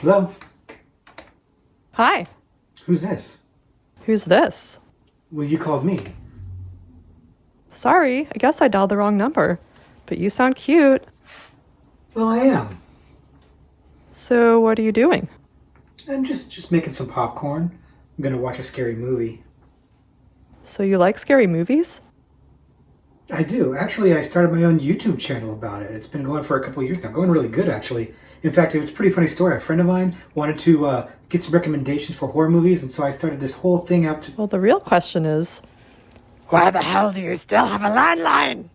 Hello? Hi, Who's this? who's this? Well, you called me. Sorry, I guess I dialed the wrong number, but you sound cute. Well, I am. So, what are you doing? I'm just making some popcorn. I'm gonna watch a scary movie. So, you like scary movies? I do. Actually, I started my own YouTube channel about it. It's been going for a couple of years now. Going really good, actually. In fact, it was a pretty funny story. A friend of mine wanted to get some recommendations for horror movies, and so I started this whole thing out to... Well, the real question is, why the hell do you still have a landline?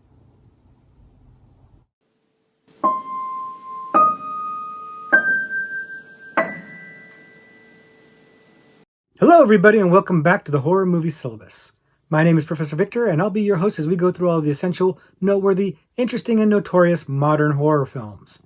Hello, everybody, and welcome back to the Horror Movie Syllabus. My name is Professor Victor, and I'll be your host as we go through all of the essential, noteworthy, interesting, and notorious modern horror films.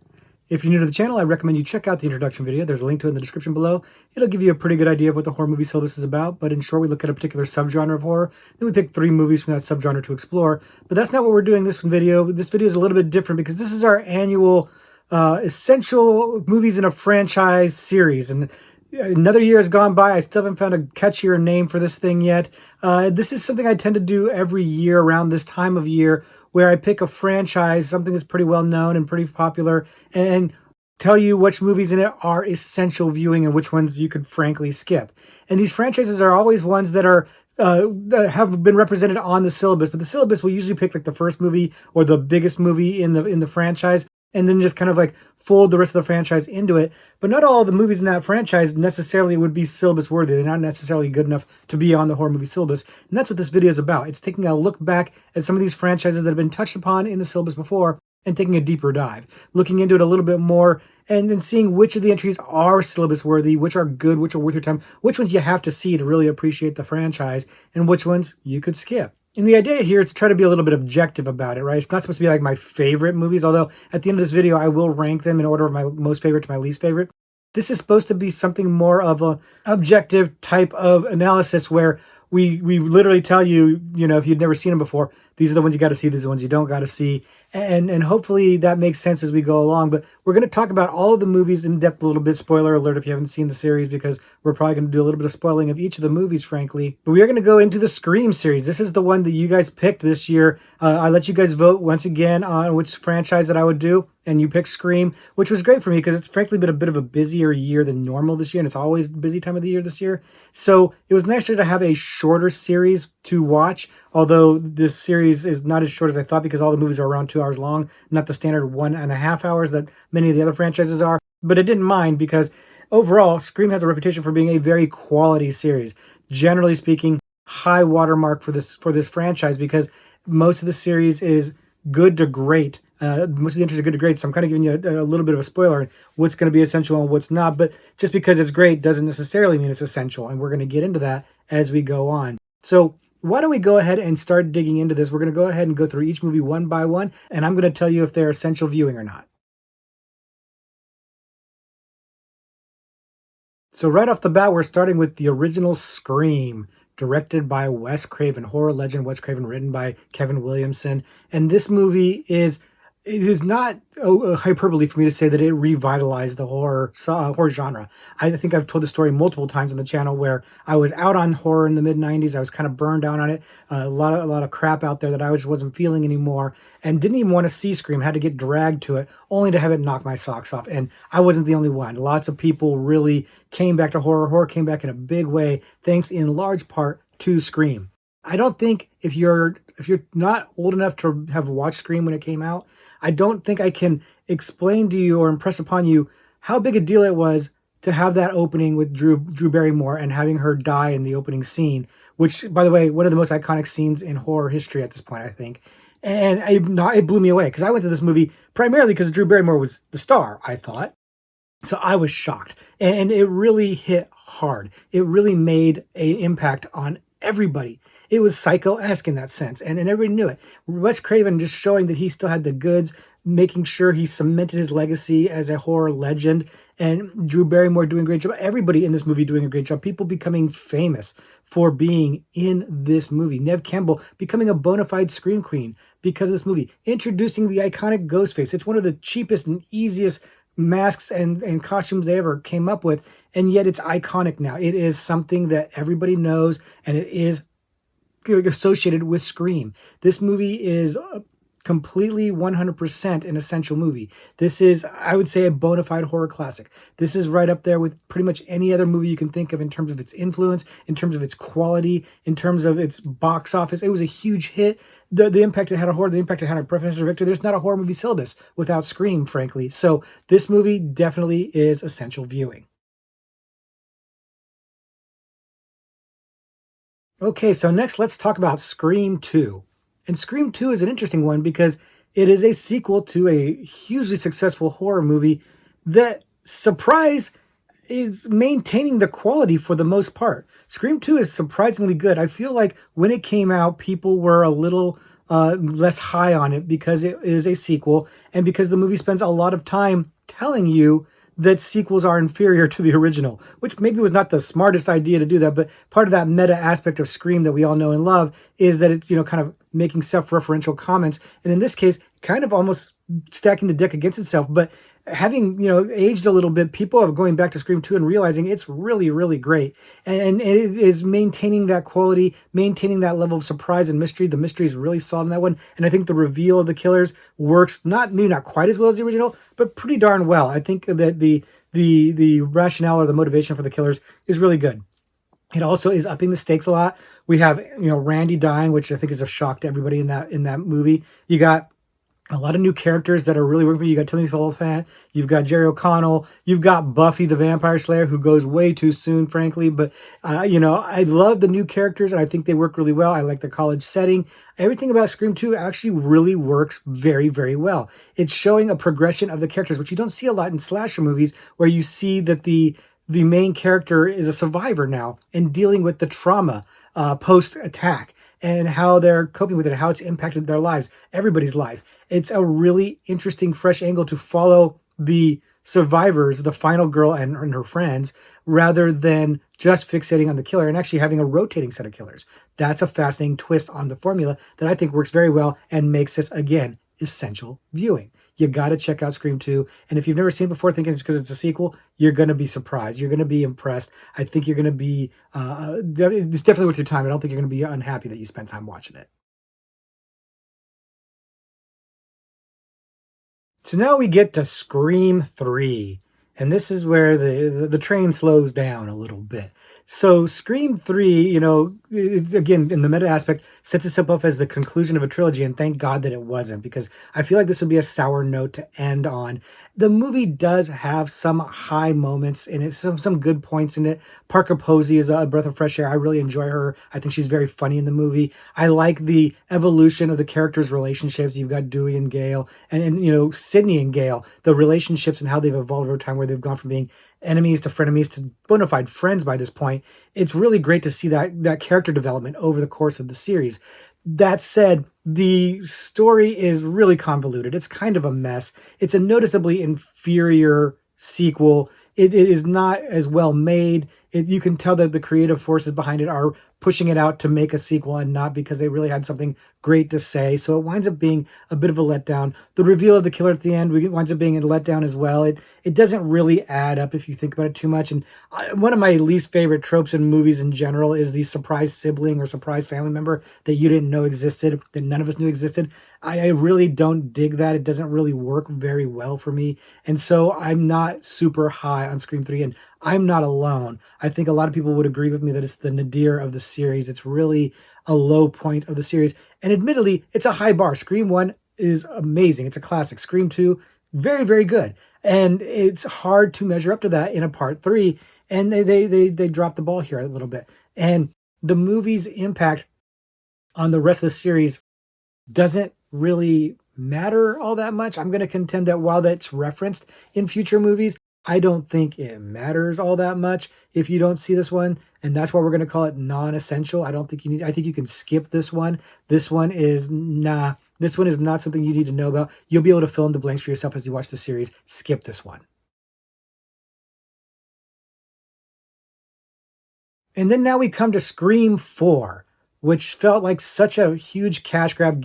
If you're new to the channel, I recommend you check out the introduction video. There's a link to it in the description below. It'll give you a pretty good idea of what the horror movie syllabus is about, but in short, we look at a particular subgenre of horror, then we pick 3 movies from that subgenre to explore. But that's not what we're doing this video. This video is a little bit different because this is our annual essential movies in a franchise series, and another year has gone by. I still haven't found a catchier name for this thing yet. This is something I tend to do every year around this time of year, where I pick a franchise, something that's pretty well known and pretty popular, and tell you which movies in it are essential viewing and which ones you could frankly skip. And these franchises are always ones that are that have been represented on the syllabus, but the syllabus will usually pick like the first movie or the biggest movie in the franchise, and then just kind of like fold the rest of the franchise into it. But not all the movies in that franchise necessarily would be syllabus worthy. They're not necessarily good enough to be on the horror movie syllabus. And that's what this video is about. It's taking a look back at some of these franchises that have been touched upon in the syllabus before and taking a deeper dive, looking into it a little bit more, and then seeing which of the entries are syllabus worthy, which are good, which are worth your time, which ones you have to see to really appreciate the franchise, and which ones you could skip. And the idea here is to try to be a little bit objective about it, right? It's not supposed to be like my favorite movies, although at the end of this video, I will rank them in order of my most favorite to my least favorite. This is supposed to be something more of a objective type of analysis where we literally tell you, if you'd never seen them before, these are the ones you got to see, these are the ones you don't got to see. And hopefully that makes sense as we go along. But we're going to talk about all of the movies in depth a little bit. Spoiler alert if you haven't seen the series, because we're probably going to do a little bit of spoiling of each of the movies, frankly. But we are going to go into the Scream series. This is the one that you guys picked this year. I let you guys vote once again on which franchise that I would do, and you picked Scream, which was great for me because it's frankly been a bit of a busier year than normal this year, and it's always a busy time of the year this year. So it was nicer to have a shorter series to watch, although this series is not as short as I thought because all the movies are around 2 hours long, not the standard 1.5 hours that many of the other franchises are. But I didn't mind because overall, Scream has a reputation for being a very quality series. Generally speaking, high watermark for this franchise because most of the series is good to great. Most of the entries are good to great, so I'm kind of giving you a little bit of a spoiler on what's going to be essential and what's not. But just because it's great doesn't necessarily mean it's essential, and we're going to get into that as we go on. So why don't we go ahead and start digging into this? We're going to go ahead and go through each movie one by one, and I'm going to tell you if they're essential viewing or not. So right off the bat, we're starting with the original Scream, directed by Wes Craven, horror legend Wes Craven, written by Kevin Williamson. And this movie it is not a hyperbole for me to say that it revitalized the horror genre. I think I've told the story multiple times on the channel where I was out on horror in the mid-90s. I was kind of burned down on it. A lot of crap out there that I just wasn't feeling anymore, and didn't even want to see Scream. Had to get dragged to it, only to have it knock my socks off. And I wasn't the only one. Lots of people really came back to horror. Horror came back in a big way, thanks in large part to Scream. I don't think if you're not old enough to have watched Scream when it came out, I don't think I can explain to you or impress upon you how big a deal it was to have that opening with Drew Barrymore and having her die in the opening scene, which, by the way, one of the most iconic scenes in horror history at this point, I think. And it blew me away because I went to this movie primarily because Drew Barrymore was the star, I thought. So I was shocked, and it really hit hard. It really made an impact on everybody. It was Psycho-esque in that sense, and everybody knew it. Wes Craven just showing that he still had the goods, making sure he cemented his legacy as a horror legend, and Drew Barrymore doing a great job. Everybody in this movie doing a great job. People becoming famous for being in this movie. Neve Campbell becoming a bona fide scream queen because of this movie. Introducing the iconic Ghostface. It's one of the cheapest and easiest masks and costumes they ever came up with, and yet it's iconic now. It is something that everybody knows, and it is associated with Scream. This movie is completely 100% an essential movie. This is, I would say, a bona fide horror classic. This is right up there with pretty much any other movie you can think of in terms of its influence, in terms of its quality, in terms of its box office. It was a huge hit. The impact it had on horror, the impact it had on Professor Victor. There's not a horror movie syllabus without Scream, frankly. So this movie definitely is essential viewing. Okay, so next let's talk about Scream 2. And Scream 2 is an interesting one because it is a sequel to a hugely successful horror movie that, surprise, is maintaining the quality for the most part. Scream 2 is surprisingly good. I feel like when it came out, people were a little less high on it because it is a sequel and because the movie spends a lot of time telling you that sequels are inferior to the original, which maybe was not the smartest idea to do that, but part of that meta aspect of Scream that we all know and love is that it's, kind of making self-referential comments, and in this case, kind of almost stacking the deck against itself, but having aged a little bit, people are going back to Scream 2 and realizing it's really, really great, and it is maintaining that quality, maintaining that level of surprise and mystery. The mystery is really solid in that one, and I think the reveal of the killers works maybe not quite as well as the original, but pretty darn well. I think that the rationale or the motivation for the killers is really good. It also is upping the stakes a lot. We have Randy dying, which I think is a shock to everybody in that movie. You got a lot of new characters that are really working. You got Timothy Olyphant, you've got Jerry O'Connell, you've got Buffy the Vampire Slayer, who goes way too soon, frankly. But I love the new characters, and I think they work really well. I like the college setting. Everything about Scream 2 actually really works very, very well. It's showing a progression of the characters, which you don't see a lot in slasher movies, where you see that the main character is a survivor now and dealing with the trauma post attack and how they're coping with it, how it's impacted their lives, everybody's life. It's a really interesting, fresh angle to follow the survivors, the final girl and her friends, rather than just fixating on the killer and actually having a rotating set of killers. That's a fascinating twist on the formula that I think works very well and makes this, again, essential viewing. You got to check out Scream 2. And if you've never seen it before, thinking it's because it's a sequel, you're going to be surprised. You're going to be impressed. I think you're going to be, it's definitely worth your time. I don't think you're going to be unhappy that you spent time watching it. So now we get to Scream 3. And this is where the train slows down a little bit. So Scream 3, again, in the meta aspect, sets itself up as the conclusion of a trilogy, and thank God that it wasn't, because I feel like this would be a sour note to end on. The movie does have some high moments in it, some good points in it. Parker Posey is a breath of fresh air. I really enjoy her. I think she's very funny in the movie. I like the evolution of the characters' relationships. You've got Dewey and Gale, and Sydney and Gale, the relationships and how they've evolved over time, where they've gone from being enemies to frenemies to bona fide friends by this point. It's really great to see that character development over the course of the series. That said, the story is really convoluted. It's kind of a mess. It's a noticeably inferior sequel. It is not as well made. You can tell that the creative forces behind it are pushing it out to make a sequel and not because they really had something great to say. So it winds up being a bit of a letdown. The reveal of the killer at the end winds up being a letdown as well. It doesn't really add up if you think about it too much. And one of my least favorite tropes in movies in general is the surprise sibling or surprise family member that you didn't know existed, that none of us knew existed. I really don't dig that. It doesn't really work very well for me. And so I'm not super high on Scream 3, and I'm not alone. I think a lot of people would agree with me that it's the nadir of the series. It's really a low point of the series. And admittedly, it's a high bar. Scream 1 is amazing. It's a classic. Scream 2, very, very good. And it's hard to measure up to that in a part 3. And they dropped the ball here a little bit. And the movie's impact on the rest of the series doesn't really matter all that much. I'm going to contend that while that's referenced in future movies, I don't think it matters all that much if you don't see this one, and that's why we're going to call it non-essential. I don't think you need. I think you can skip this one. This one is This one is not something you need to know about. You'll be able to fill in the blanks for yourself as you watch the series. Skip this one. And then now we come to Scream 4, which felt like such a huge cash grab,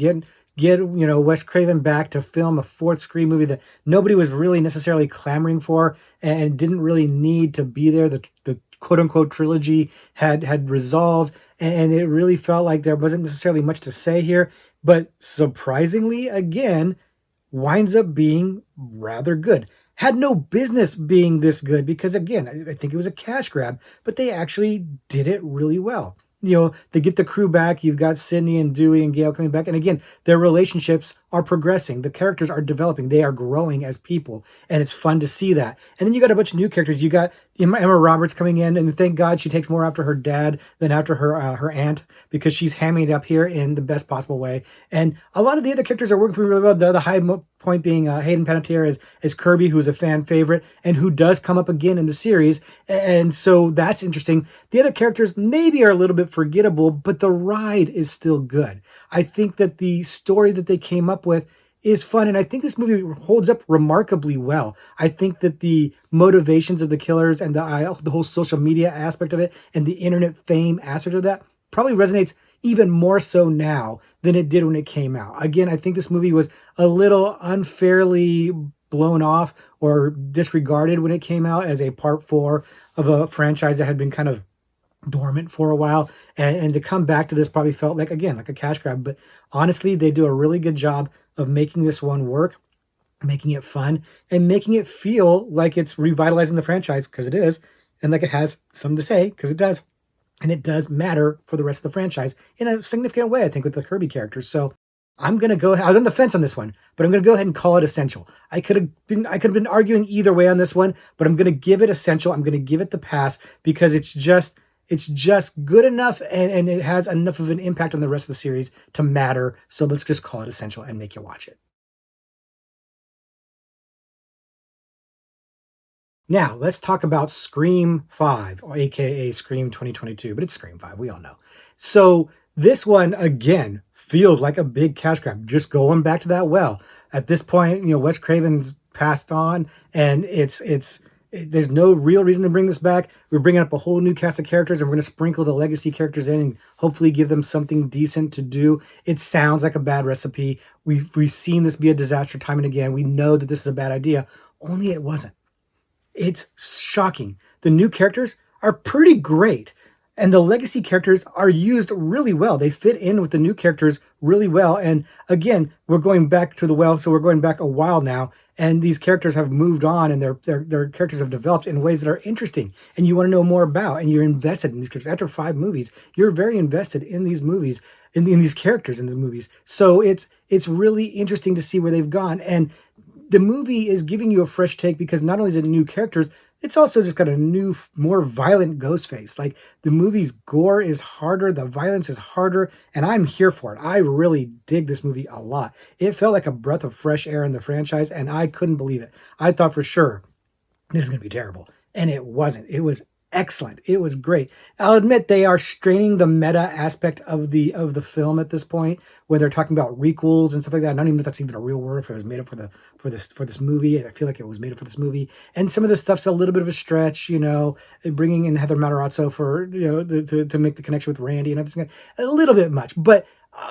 get, Wes Craven back to film a fourth Scream movie that nobody was really necessarily clamoring for and didn't really need to be there. The quote unquote trilogy had resolved, and it really felt like there wasn't necessarily much to say here. But surprisingly, again, winds up being rather good. Had no business being this good because, again, I think it was a cash grab, but they actually did it really well. They get the crew back. You've got Sydney and Dewey and Gail coming back. And again, their relationships are progressing. The characters are developing. They are growing as people. And it's fun to see that. And then you got a bunch of new characters. You got Emma Roberts coming in. And thank God she takes more after her dad than after her aunt, because she's hamming it up here in the best possible way. And a lot of the other characters are working really well. The high point being Hayden Panettiere as Kirby, who's a fan favorite and who does come up again in the series. And so that's interesting. The other characters maybe are a little bit forgettable, but the ride is still good. I think that the story that they came up with is fun, and I think this movie holds up remarkably well. I think that the motivations of the killers and the whole social media aspect of it and the internet fame aspect of that probably resonates even more so now than it did when it came out. Again, I think this movie was a little unfairly blown off or disregarded when it came out as a part 4 of a franchise that had been kind of dormant for a while, and to come back to this probably felt like, again, like a cash grab. But honestly, they do a really good job of making this one work, making it fun, and making it feel like it's revitalizing the franchise, because it is, and like it has something to say, because it does. And it does matter for the rest of the franchise in a significant way, I think, with the Kirby characters. So I'm gonna go ahead. I was on the fence on this one, but I'm gonna go ahead and call it essential. I could have been arguing either way on this one, but I'm gonna give it essential. I'm gonna give it the pass because it's just good enough, and it has enough of an impact on the rest of the series to matter. So let's just call it essential and make you watch it. Now, let's talk about Scream 5, or aka Scream 2022, but it's Scream 5, we all know. So, this one, again, feels like a big cash grab. Just going back to that well. At this point, Wes Craven's passed on, and there's no real reason to bring this back. We're bringing up a whole new cast of characters, and we're going to sprinkle the legacy characters in and hopefully give them something decent to do. It sounds like a bad recipe. We've seen this be a disaster time and again. We know that this is a bad idea, only it wasn't. It's shocking. The new characters are pretty great, and the legacy characters are used really well. They fit in with the new characters really well. And again, we're going back to the well, so we're going back a while now, and these characters have moved on, and their characters have developed in ways that are interesting, and you want to know more about, and you're invested in these characters. After 5 movies, you're very invested in these movies, in these characters in these movies. So it's really interesting to see where they've gone. And the movie is giving you a fresh take because not only is it new characters, it's also just got a new, more violent Ghostface. Like, the movie's gore is harder, the violence is harder, and I'm here for it. I really dig this movie a lot. It felt like a breath of fresh air in the franchise, and I couldn't believe it. I thought for sure this is going to be terrible, and it wasn't. It was excellent. It was great. I'll admit they are straining the meta aspect of the film at this point, where they're talking about requels and stuff like that. I don't even know if that's even a real word, if it was made up for this movie. I feel like it was made up for this movie. And some of the stuff's a little bit of a stretch, bringing in Heather Matarazzo for to make the connection with Randy and everything. A little bit much, but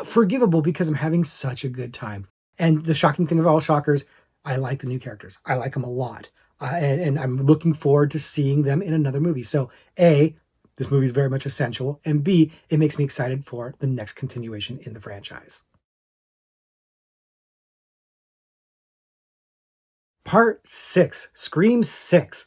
forgivable because I'm having such a good time. And the shocking thing of all shockers, I like the new characters. I like them a lot. And I'm looking forward to seeing them in another movie. So, A, this movie is very much essential, and B, it makes me excited for the next continuation in the franchise. Part 6, Scream 6.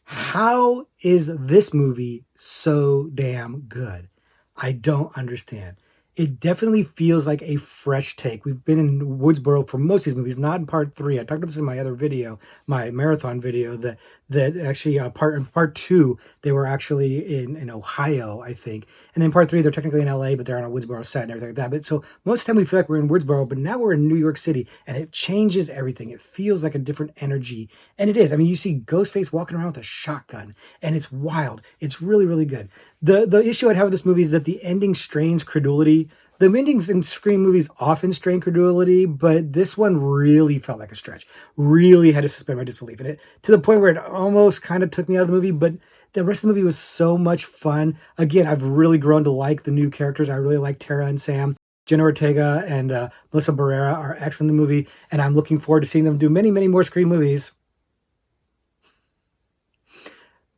How is this movie so damn good? I don't understand. It definitely feels like a fresh take. We've been in Woodsboro for most of these movies, not in part 3. I talked about this in my other video, my marathon video, that actually part 2, they were actually in Ohio, I think. And then part 3, they're technically in LA, but they're on a Woodsboro set and everything like that. But so most of the time we feel like we're in Woodsboro, but now we're in New York City, and it changes everything. It feels like a different energy. And it is. I mean, you see Ghostface walking around with a shotgun, and it's wild. It's really, really good. The issue I'd have with this movie is that the ending strains credulity. The endings in Scream movies often strain credulity, but this one really felt like a stretch. Really had to suspend my disbelief in it, to the point where it almost kind of took me out of the movie, but the rest of the movie was so much fun. Again, I've really grown to like the new characters. I really like Tara and Sam. Jenna Ortega and Melissa Barrera are excellent in the movie, and I'm looking forward to seeing them do many, many more Scream movies.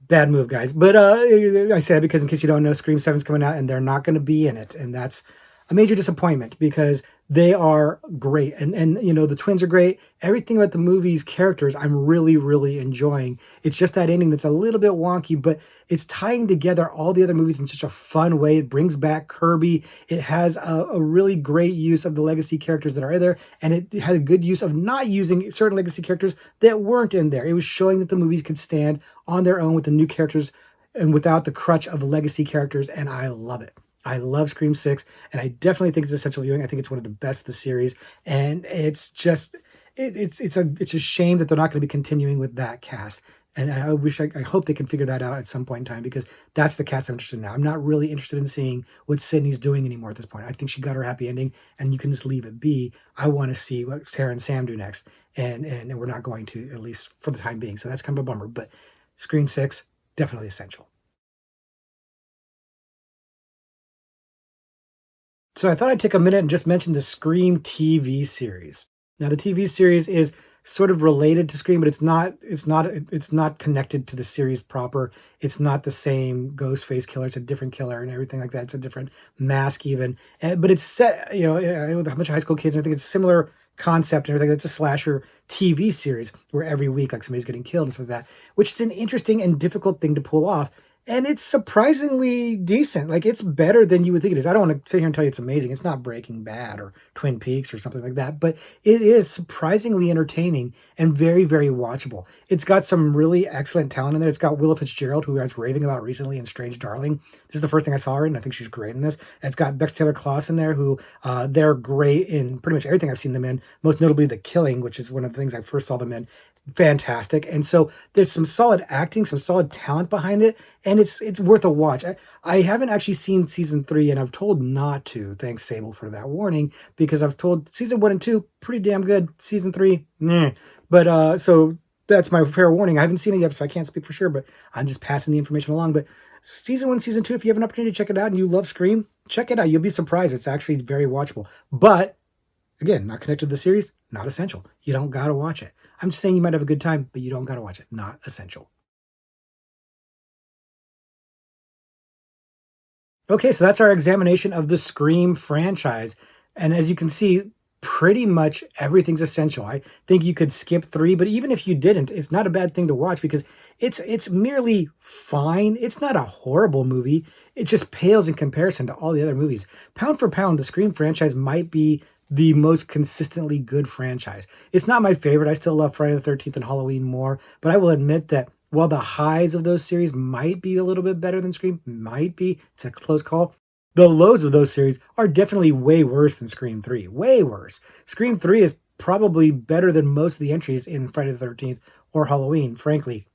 Bad move, guys. But I said because in case you don't know, Scream 7's coming out and they're not going to be in it. And that's a major disappointment because they are great. And you know, the twins are great. Everything about the movie's characters, I'm really, really enjoying. It's just that ending that's a little bit wonky, but it's tying together all the other movies in such a fun way. It brings back Kirby. It has a really great use of the legacy characters that are there. And it had a good use of not using certain legacy characters that weren't in there. It was showing that the movies could stand on their own with the new characters and without the crutch of legacy characters, and I love it. I love Scream 6, and I definitely think it's essential viewing. I think it's one of the best of the series, and it's just it's a shame that they're not going to be continuing with that cast. And I hope they can figure that out at some point in time because that's the cast I'm interested in now. I'm not really interested in seeing what Sydney's doing anymore at this point. I think she got her happy ending, and you can just leave it be. I want to see what Tara and Sam do next, and we're not going to, at least for the time being. So that's kind of a bummer, but Scream 6, definitely essential. So I thought I'd take a minute and just mention the Scream TV series. Now the TV series is sort of related to Scream, but it's not connected to the series proper. It's not the same Ghostface killer. It's a different killer and everything like that. It's a different mask even. But it's set, with a bunch of high school kids. I think it's similar concept and everything. It's a slasher TV series where every week like somebody's getting killed and stuff like that, which is an interesting and difficult thing to pull off. And it's surprisingly decent. Like it's better than you would think it is. I don't want to sit here and tell you it's amazing. It's not Breaking Bad or Twin Peaks or something like that, but it is surprisingly entertaining and very, very watchable. It's got some really excellent talent in there. It's got Willa Fitzgerald, who I was raving about recently in Strange Darling. This is the first thing I saw her in. I think she's great in this. And it's got Bex Taylor Klaus in there, who they're great in pretty much everything I've seen them in. Most notably The Killing, which is one of the things I first saw them in. Fantastic. And so there's some solid acting, some solid talent behind it, and it's worth a watch. I haven't actually seen season 3, and I've told not to. Thanks, Sable, for that warning, because I've told season 1 and 2 pretty damn good. Season 3, nah. But so that's my fair warning. I haven't seen it yet, so I can't speak for sure, but I'm just passing the information along. But season 1, season 2, if you have an opportunity to check it out and you love Scream, check it out. You'll be surprised. It's actually very watchable. But again, not connected to the series, not essential. You don't gotta watch it. I'm just saying you might have a good time, but you don't gotta watch it. Not essential. Okay, so that's our examination of the Scream franchise. And as you can see, pretty much everything's essential. I think you could skip 3, but even if you didn't, it's not a bad thing to watch because it's merely fine. It's not a horrible movie. It just pales in comparison to all the other movies. Pound for pound, the Scream franchise might be the most consistently good franchise. It's not my favorite. I still love Friday the 13th and Halloween more, but I will admit that while the highs of those series might be a little bit better than Scream, might be, it's a close call. The lows of those series are definitely way worse than Scream 3. Way worse. Scream 3 is probably better than most of the entries in Friday the 13th or Halloween, frankly.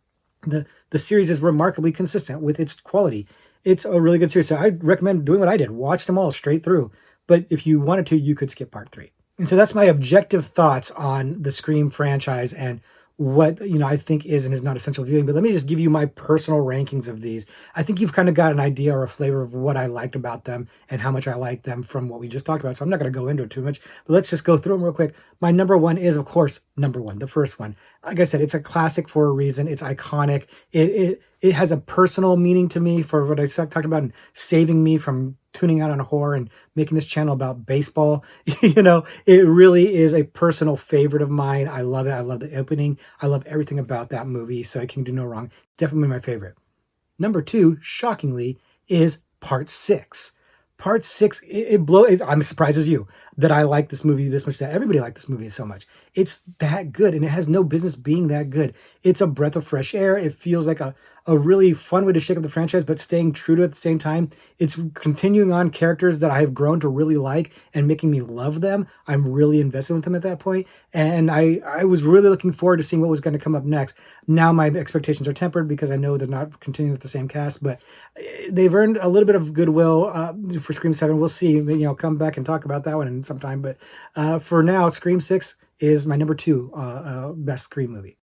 The series is remarkably consistent with its quality. It's a really good series. So I recommend doing what I did. Watch them all straight through. But if you wanted to, you could skip part 3. And so that's my objective thoughts on the Scream franchise and what I think is and is not essential viewing. But let me just give you my personal rankings of these. I think you've kind of got an idea or a flavor of what I liked about them and how much I like them from what we just talked about. So I'm not going to go into it too much, but let's just go through them real quick. My number 1 is, of course, number 1, the first one. Like I said, it's a classic for a reason. It's iconic. It has a personal meaning to me for what I talked about and saving me from tuning out on horror and making this channel about baseball. It really is a personal favorite of mine. I love it. I love the opening. I love everything about that movie, so it can do no wrong. Definitely my favorite. Number 2, shockingly, is part 6. Part 6, I'm as surprised as you that I like this movie this much, that everybody liked this movie so much. It's that good, and it has no business being that good. It's a breath of fresh air. It feels like a really fun way to shake up the franchise, but staying true to it at the same time. It's continuing on characters that I have grown to really like and making me love them. I'm really invested with them at that point. And I was really looking forward to seeing what was going to come up next. Now my expectations are tempered because I know they're not continuing with the same cast, but they've earned a little bit of goodwill for Scream 7. We'll see. Come back and talk about that one in some time. But for now, Scream 6 is my number 2 best Scream movie.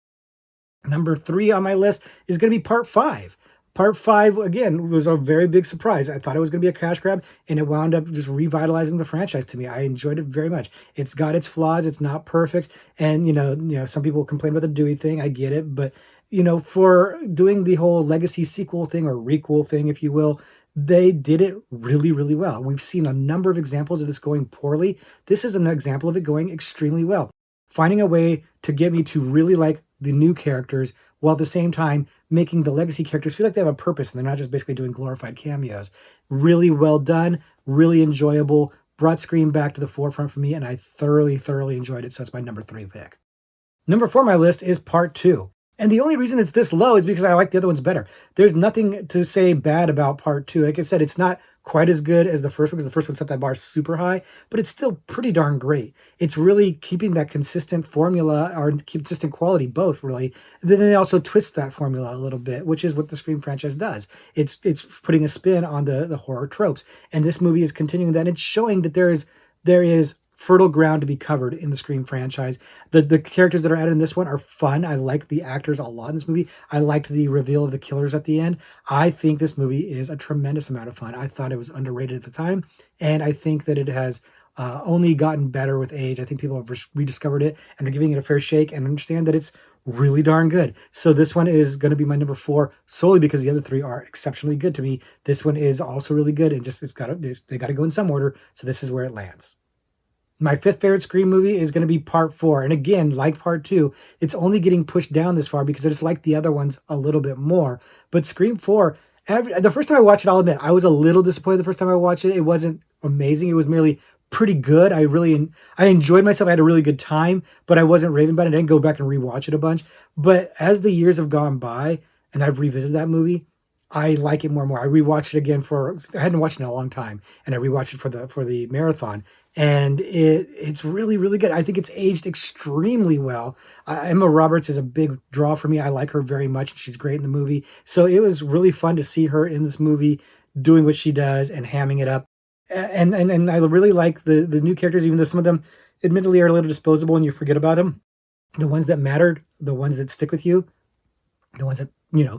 Number 3 on my list is going to be part 5. Part 5, again, was a very big surprise. I thought it was going to be a cash grab, and it wound up just revitalizing the franchise to me. I enjoyed it very much. It's got its flaws. It's not perfect. And, some people complain about the Dewey thing. I get it. But, for doing the whole legacy sequel thing or requel thing, if you will, they did it really, really well. We've seen a number of examples of this going poorly. This is an example of it going extremely well. Finding a way to get me to really like the new characters while at the same time making the legacy characters feel like they have a purpose and they're not just basically doing glorified cameos. Really well done, really enjoyable, brought Scream back to the forefront for me, and I thoroughly, thoroughly enjoyed it, so it's my number 3 pick. Number 4 on my list is Part 2. And the only reason it's this low is because I like the other ones better. There's nothing to say bad about Part 2. Like I said, it's not quite as good as the first one because the first one set that bar super high, but it's still pretty darn great. It's really keeping that consistent formula or consistent quality, both really. Then they also twist that formula a little bit, which is what the Scream franchise does. It's putting a spin on the horror tropes. And this movie is continuing that. It's showing that there is fertile ground to be covered in the Scream franchise. The characters that are added in this one are fun. I like the actors a lot in this movie. I liked the reveal of the killers at the end. I think this movie is a tremendous amount of fun. I thought it was underrated at the time, and I think that it has only gotten better with age. I think people have rediscovered it and are giving it a fair shake and understand that it's really darn good. So this one is going to be my number 4 solely because the other 3 are exceptionally good to me. This one is also really good, and just they got to go in some order. So this is where it lands. My 5th favorite Scream movie is going to be Part 4. And again, like Part 2, it's only getting pushed down this far because it's like the other ones a little bit more. But Scream 4, the first time I watched it, I'll admit, I was a little disappointed the first time I watched it. It wasn't amazing. It was merely pretty good. I enjoyed myself. I had a really good time, but I wasn't raving about it. I didn't go back and rewatch it a bunch. But as the years have gone by and I've revisited that movie, I like it more and more. I rewatched it again I hadn't watched it in a long time, and I rewatched it for the marathon, and it's really, really good. I think it's aged extremely well. Emma Roberts is a big draw for me. I like her very much. She's great in the movie. So it was really fun to see her in this movie doing what she does and hamming it up. And I really like the new characters, even though some of them admittedly are a little disposable and you forget about them. The ones that mattered, the ones that stick with you, the ones that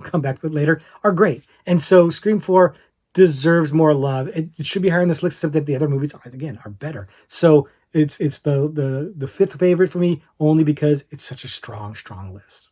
come back with later are great. And so Scream 4 deserves more love. It should be higher on this list, except that the other movies are better. So it's the 5th favorite for me only because it's such a strong list.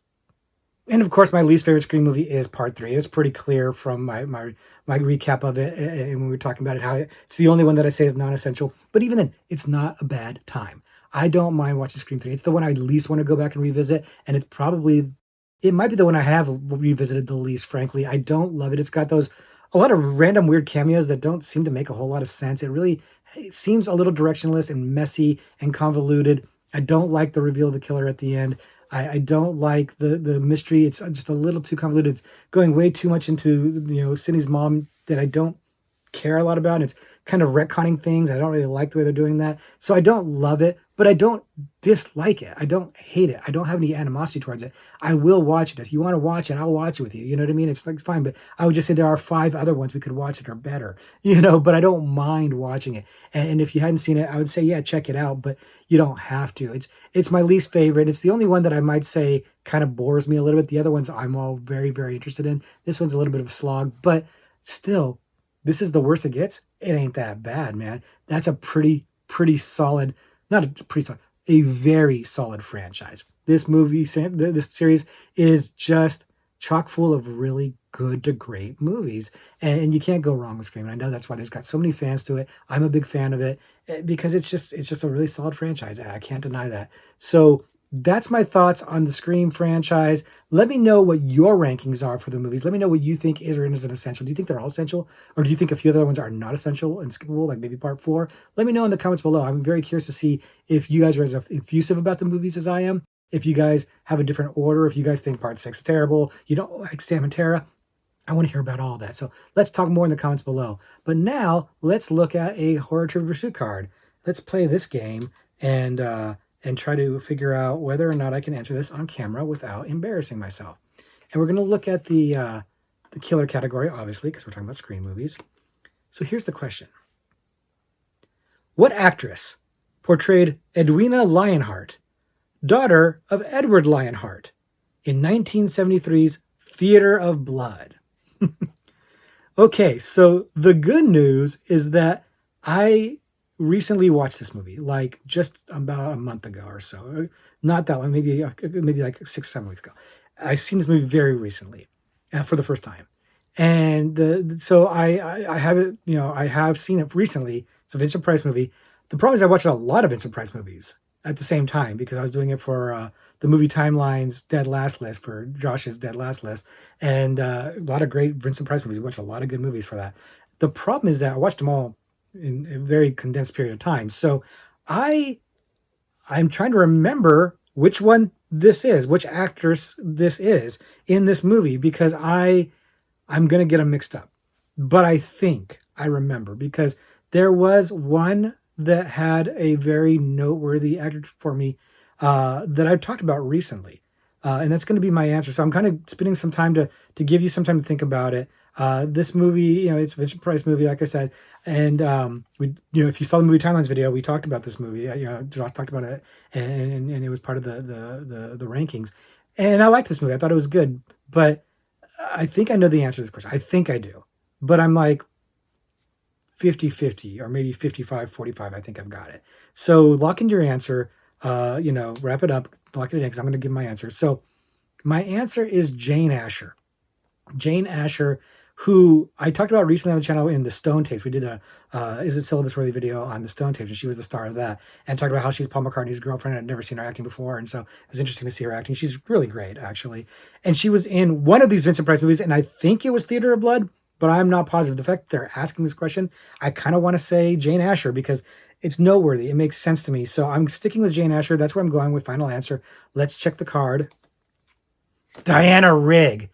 And of course, my least favorite Scream movie is Part 3. It's pretty clear from my recap of it, and when we were talking about it, how it's the only one that I say is non-essential. But even then, it's not a bad time. I don't mind watching Scream 3. It's the one I least want to go back and revisit, and it might be the one I have revisited the least, frankly. I don't love it. It's got a lot of random weird cameos that don't seem to make a whole lot of sense. It seems a little directionless and messy and convoluted. I don't like the reveal of the killer at the end. I don't like the mystery. It's just a little too convoluted. It's going way too much into Sydney's mom that I don't care a lot about. And it's kind of retconning things. I don't really like the way they're doing that. So I don't love it, but I don't dislike it. I don't hate it. I don't have any animosity towards it. I will watch it. If you want to watch it, I'll watch it with you. You know what I mean? It's like fine, but I would just say there are 5 other ones we could watch that are better, but I don't mind watching it. And if you hadn't seen it, I would say, yeah, check it out, but you don't have to. It's my least favorite. It's the only one that I might say kind of bores me a little bit. The other ones I'm all very, very interested in. This one's a little bit of a slog, but still, this is the worst it gets. It ain't that bad, man. That's a pretty solid, not a pretty solid, a very solid franchise. This series is just chock full of really good to great movies, and you can't go wrong with Scream. And I know that's why there's got so many fans to it. I'm a big fan of it because it's just a really solid franchise. I can't deny that. So that's my thoughts on the Scream franchise. Let me know what your rankings are for the movies. Let me know what you think is or isn't essential. Do you think they're all essential? Or do you think a few other ones are not essential and skippable, like maybe Part 4? Let me know in the comments below. I'm very curious to see if you guys are as effusive about the movies as I am. If you guys have a different order. If you guys think Part 6 is terrible. You don't like Sam and Tara. I want to hear about all that. So let's talk more in the comments below. But now let's look at a Horror Trivial Pursuit card. Let's play this game and try to figure out whether or not I can answer this on camera without embarrassing myself. And we're going to look at the killer category, obviously, because we're talking about Scream movies. So here's the question. What actress portrayed Edwina Lionheart, daughter of Edward Lionheart, in 1973's Theater of Blood? Okay, so the good news is that I recently watched this movie, like just about a month ago or so. Not that long, maybe like 6 or 7 weeks ago. I've seen this movie very recently, for the first time, and so I have it. I have seen it recently. It's a Vincent Price movie. The problem is I watched a lot of Vincent Price movies at the same time because I was doing it for the movie Timeline's Dead Last list, for Josh's Dead Last list, and a lot of great Vincent Price movies. We watched a lot of good movies for that. The problem is that I watched them all in a very condensed period of time. So I I'm trying to remember which one this is, which actress this is in this movie, because I'm gonna get them mixed up. But I think I remember because there was one that had a very noteworthy actor for me that I've talked about recently, and that's going to be my answer. So I'm kind of spending some time to give you some time to think about it. This movie, it's a Vincent Price movie, like I said, and if you saw the movie Timelines video, we talked about this movie. Josh talked about it, and it was part of the rankings. And I liked this movie. I thought it was good, but I think I know the answer to this question. I think I do. But I'm like 50-50, or maybe 55-45. I think I've got it. So lock in your answer, wrap it up, lock it in, because I'm going to give my answer. So my answer is Jane Asher. Jane Asher, who I talked about recently on the channel in the Stone Tapes. We did a Is It Syllabus Worthy video on the Stone Tapes, and she was the star of that, and talked about how she's Paul McCartney's girlfriend. I'd never seen her acting before, and so it was interesting to see her acting. She's really great, actually. And she was in one of these Vincent Price movies, and I think it was Theater of Blood, but I'm not positive. The fact that they're asking this question, I kind of want to say Jane Asher because it's noteworthy. It makes sense to me. So I'm sticking with Jane Asher. That's where I'm going with final answer. Let's check the card. Diana Rigg.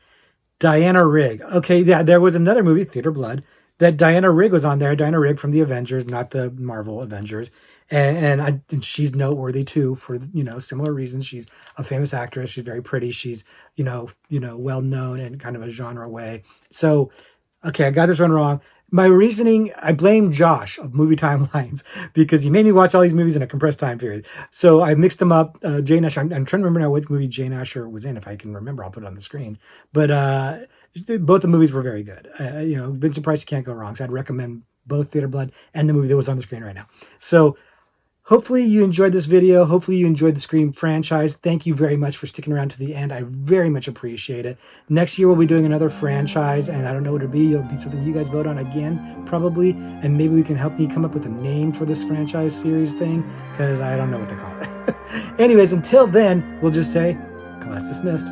Diana Rigg. Okay, yeah, there was another movie, Theater Blood, that Diana Rigg was on there. Diana Rigg from the Avengers, not the Marvel Avengers, and she's noteworthy too for similar reasons. She's a famous actress. She's very pretty. She's well known in kind of a genre way. So, okay, I got this one wrong. My reasoning, I blame Josh of Movie Timelines because he made me watch all these movies in a compressed time period. So I mixed them up. Jane Asher, I'm trying to remember now what movie Jane Asher was in. If I can remember, I'll put it on the screen. But both the movies were very good. Vincent Price, you can't go wrong. So I'd recommend both Theater Blood and the movie that was on the screen right now. So hopefully you enjoyed this video. Hopefully you enjoyed the Scream franchise. Thank you very much for sticking around to the end. I very much appreciate it. Next year we'll be doing another franchise, and I don't know what it'll be. It'll be something you guys vote on again, probably, and maybe we can help me come up with a name for this franchise series thing, because I don't know what to call it. Anyways, until then, we'll just say, class dismissed.